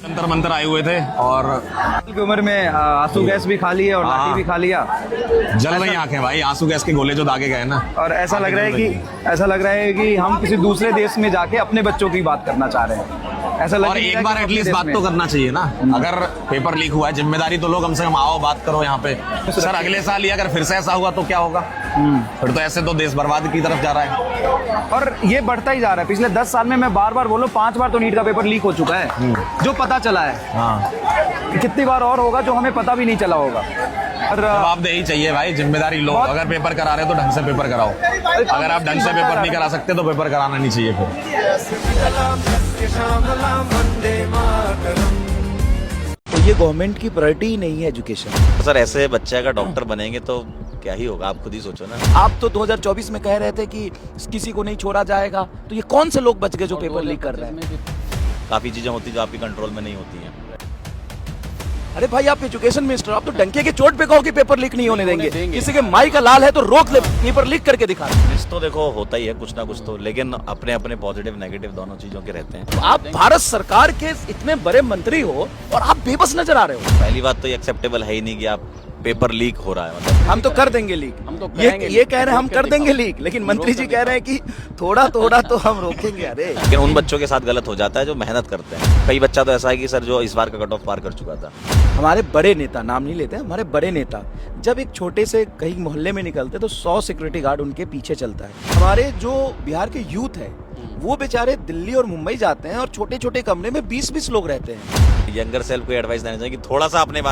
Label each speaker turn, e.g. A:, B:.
A: जंतर मंतर आए हुए थे और
B: की उम्र में आंसू गैस भी खा ली है और लाठी भी खा लिया।
A: जल रही आंखें भाई, आंसू गैस के गोले जो दागे गए ना।
B: और ऐसा लग रहा है कि हम किसी दूसरे देश में जाके अपने बच्चों की बात करना चाह रहे हैं। ऐसा लग
A: और एक बार एटलीस्ट बात तो करना चाहिए ना। अगर पेपर लीक हुआ है, जिम्मेदारी तो लो, कम से कम आओ बात करो यहाँ पे। सर अगले साल ही अगर फिर से ऐसा हुआ तो क्या होगा? फिर तो ऐसे तो देश बर्बाद की तरफ जा रहा है।
B: और ये बढ़ता ही जा रहा है। पिछले 10 साल में मैं बार बोलो 5 बार तो नीट का पेपर लीक हो चुका है जो पता चला है।
A: हाँ,
B: कितनी बार और होगा जो हमें पता भी नहीं चला होगा। और
A: जवाबदेही चाहिए भाई, जिम्मेदारी लो। अगर पेपर करा रहे हो तो ढंग से पेपर कराओ। अगर आप ढंग से पेपर नहीं करा सकते तो पेपर कराना नहीं चाहिए फिर।
C: तो ये गवर्नमेंट की प्रायोरिटी ही नहीं है एजुकेशन।
D: सर ऐसे बच्चे अगर डॉक्टर बनेंगे तो क्या ही होगा, आप खुद ही सोचो ना।
C: आप तो 2024 में कह रहे थे कि किसी को नहीं छोड़ा जाएगा, तो ये कौन से लोग बच गए जो पेपर लीक कर रहे हैं?
D: काफी चीजें होती जो आपके कंट्रोल में नहीं होती हैं।
C: अरे भाई आप एजुकेशन मिनिस्टर, आप तो डंके के चोट पे कहो कि पेपर लीक नहीं होने देंगे। किसी के माई का लाल है तो रोक ले, पेपर लीक करके दिखा।
D: मिस तो देखो होता ही है कुछ ना कुछ तो, लेकिन अपने अपने पॉजिटिव नेगेटिव दोनों चीजों के रहते हैं।
C: तो आप भारत सरकार के इतने बड़े मंत्री हो और आप बेबस नजर आ रहे हो।
D: पहली बात तो ये एक्सेप्टेबल है ही नहीं कि आप पेपर लीक हो रहा है, मतलब
C: हम तो कर देंगे लीक, हम तो ये कह रहे हैं हम कर देंगे लीक, लेकिन मंत्री जी कह रहे हैं कि थोड़ा थोड़ा तो हम रोकेंगे। अरे
D: लेकिन उन बच्चों के साथ गलत हो जाता है जो मेहनत करते हैं। कई बच्चा तो ऐसा है कि सर जो इस बार का कट ऑफ पार कर चुका था।
C: हमारे बड़े नेता, नाम नहीं लेते, हमारे बड़े नेता जब एक छोटे से कहीं मोहल्ले में निकलते तो 100 सिक्योरिटी गार्ड उनके पीछे चलता है। हमारे जो बिहार के यूथ है वो बेचारे दिल्ली और मुंबई जाते हैं और छोटे छोटे कमरे में 20-20 लोग रहते हैं।
D: यंगर सेल्फ को एडवाइस देना चाहिए कि थोड़ा सा अपने